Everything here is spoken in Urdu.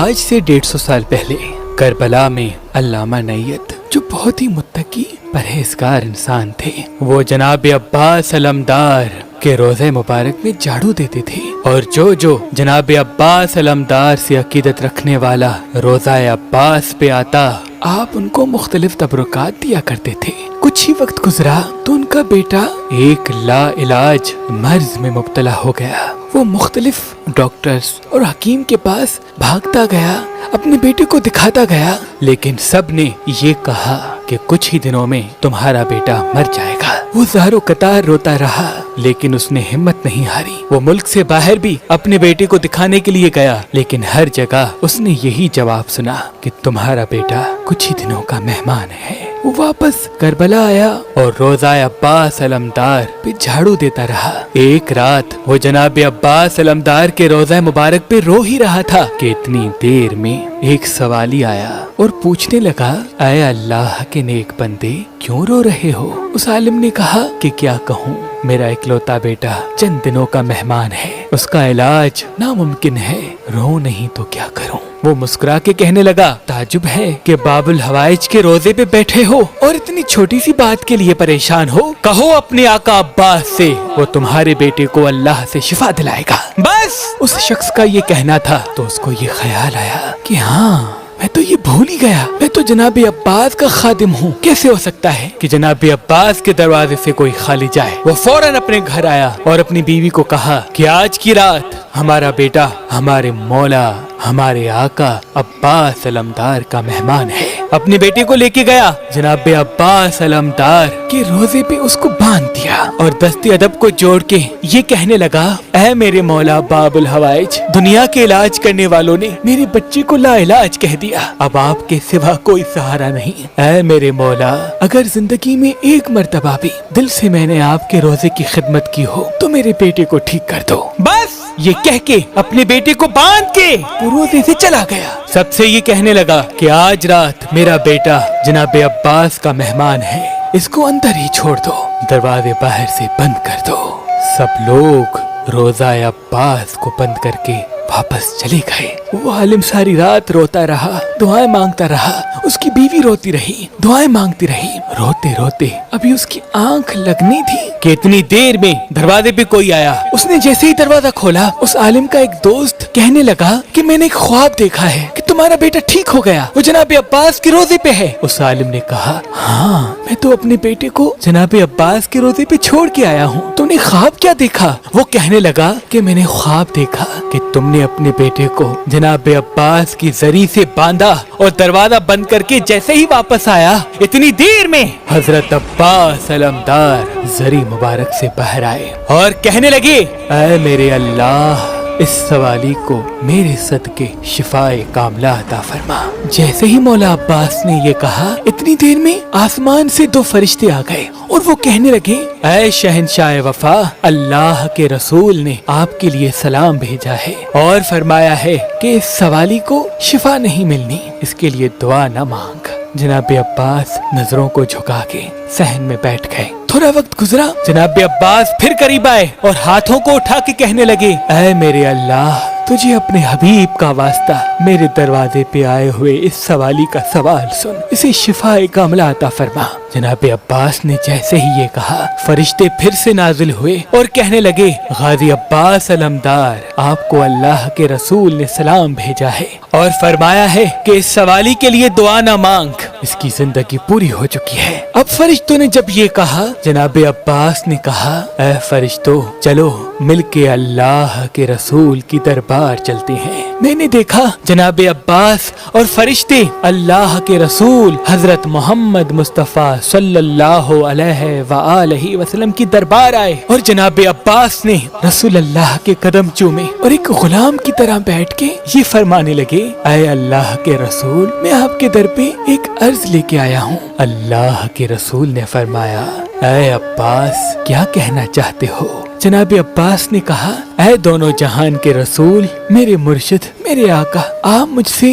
آج سے 150 سال پہلے کربلا میں علامہ نیت جو بہت ہی متقی پرہیزگار انسان تھے، وہ جناب عباس علمدار کے روزے مبارک میں جھاڑو دیتے تھے، اور جو جناب عباس علمدار سے عقیدت رکھنے والا روزہ عباس پہ آتا، آپ ان کو مختلف تبرکات دیا کرتے تھے۔ کچھ ہی وقت گزرا تو ان کا بیٹا ایک لا علاج مرض میں مبتلا ہو گیا۔ وہ مختلف ڈاکٹرز اور حکیم کے پاس بھاگتا گیا، اپنے بیٹے کو دکھاتا گیا، لیکن سب نے یہ کہا کہ کچھ ہی دنوں میں تمہارا بیٹا مر جائے گا۔ وہ زار و قطار روتا رہا، لیکن اس نے ہمت نہیں ہاری۔ وہ ملک سے باہر بھی اپنے بیٹے کو دکھانے کے لیے گیا، لیکن ہر جگہ اس نے یہی جواب سنا کہ تمہارا بیٹا کچھ ہی دنوں کا مہمان ہے۔ وہ واپس کربلا آیا اور روزہ عباس علمدار پہ جھاڑو دیتا رہا۔ ایک رات وہ جناب عباس علمدار کے روزہ مبارک پہ رو ہی رہا تھا کہ اتنی دیر میں ایک سوالی آیا اور پوچھنے لگا، اے اللہ کے نیک بندے، کیوں رو رہے ہو؟ اس عالم نے کہا کہ کیا کہوں، میرا اکلوتا بیٹا چند دنوں کا مہمان ہے، اس کا علاج ناممکن ہے، رو نہیں تو کیا کروں؟ وہ مسکرا کے کہنے لگا، تعجب ہے کہ باب الحوائج کے روزے پہ بیٹھے ہو اور اتنی چھوٹی سی بات کے لیے پریشان ہو۔ کہو اپنے آقا عباس سے، وہ تمہارے بیٹے کو اللہ سے شفا دلائے گا۔ بس اس شخص کا یہ کہنا تھا تو اس کو یہ خیال آیا کہ ہاں، میں تو یہ بھول ہی گیا، میں تو جناب عباس کا خادم ہوں، کیسے ہو سکتا ہے کہ جناب عباس کے دروازے سے کوئی خالی جائے؟ وہ فوراً اپنے گھر آیا اور اپنی بیوی کو کہا کہ آج کی رات ہمارا بیٹا ہمارے مولا، ہمارے آقا عباس علمدار کا مہمان ہے۔ اپنے بیٹے کو لے کے گیا، جناب عباس علمدار کے روزے پہ اس کو باندھ دیا اور دست ادب کو جوڑ کے یہ کہنے لگا، اے میرے مولا باب الحوائج، دنیا کے علاج کرنے والوں نے میرے بچے کو لا علاج کہہ دیا، اب آپ کے سوا کوئی سہارا نہیں۔ اے میرے مولا، اگر زندگی میں ایک مرتبہ بھی دل سے میں نے آپ کے روزے کی خدمت کی ہو تو میرے بیٹے کو ٹھیک کر دو۔ بس یہ کہہ کے اپنے بیٹے کو باندھ کے وہ روزے سے چلا گیا۔ سب سے یہ کہنے لگا کہ آج رات میرا بیٹا جناب عباس کا مہمان ہے، اس کو اندر ہی چھوڑ دو، دروازے باہر سے بند کر دو۔ سب لوگ روزہ عباس کو بند کر کے واپس چلے گئے۔ وہ عالم ساری رات روتا رہا، دعائیں مانگتا رہا، اس کی بیوی روتی رہی، دعائیں مانگتی رہی۔ روتے روتے ابھی اس کی آنکھ لگنی تھی کہ اتنی دیر میں دروازے پہ کوئی آیا۔ اس نے جیسے ہی دروازہ کھولا، اس عالم کا ایک دوست کہنے لگا کہ میں نے ایک خواب دیکھا ہے کہ تمہارا بیٹا ٹھیک ہو گیا، وہ جناب عباس کے روزے پہ ہے۔ اس عالم نے کہا، ہاں، میں تو اپنے بیٹے کو جناب عباس کے روزے پہ چھوڑ کے آیا ہوں، تم نے خواب کیا دیکھا؟ وہ کہنے لگا کہ میں نے خواب دیکھا کہ تم نے اپنے بیٹے کو جناب عباس کی زری سے باندھا اور دروازہ بند کر کے جیسے ہی واپس آیا، اتنی دیر میں حضرت عباس علمدار زری مبارک سے باہر آئے اور کہنے لگے، اے میرے اللہ، اس سوالی کو میرے صدقے شفائے کاملہ عطا فرما۔ جیسے ہی مولا عباس نے یہ کہا، اتنی دیر میں آسمان سے 2 فرشتے آ گئے اور وہ کہنے لگے، اے شہنشاہ وفا، اللہ کے رسول نے آپ کے لیے سلام بھیجا ہے اور فرمایا ہے کہ اس سوالی کو شفا نہیں ملنی، اس کے لیے دعا نہ مانگ۔ جناب عباس نظروں کو جھکا کے صحن میں بیٹھ گئے۔ تھوڑا وقت گزرا، جناب عباس پھر قریب آئے اور ہاتھوں کو اٹھا کے کہنے لگے، اے میرے اللہ، تجھے اپنے حبیب کا واسطہ میرے دروازے پہ آئے ہوئے اس سوالی کا سوال سن، اسے شفا کاملہ عطا فرما۔ جناب عباس نے جیسے ہی یہ کہا، فرشتے پھر سے نازل ہوئے اور کہنے لگے، غازی عباس علمدار، آپ کو اللہ کے رسول نے سلام بھیجا ہے اور فرمایا ہے کہ اس سوالی کے لیے دعا نہ مانگ، اس کی زندگی پوری ہو چکی ہے۔ اب فرشتوں نے جب یہ کہا، جناب عباس نے کہا، اے فرشتوں، چلو مل کے اللہ کے رسول کی دربار چلتے ہیں۔ میں نے دیکھا جناب عباس اور فرشتے اللہ کے رسول حضرت محمد مصطفیٰ صلی اللہ علیہ وآلہ وسلم کی دربار آئے اور جناب عباس نے رسول اللہ کے قدم چومے اور ایک غلام کی طرح بیٹھ کے یہ فرمانے لگے، اے اللہ کے رسول، میں آپ کے در پہ ایک عرض لے کے آیا ہوں۔ اللہ کے رسول نے فرمایا، اے عباس، کیا کہنا چاہتے ہو؟ جناب عباس نے کہا، اے دونوں جہان کے رسول، میرے مرشد، میرے آقا، آپ مجھ سے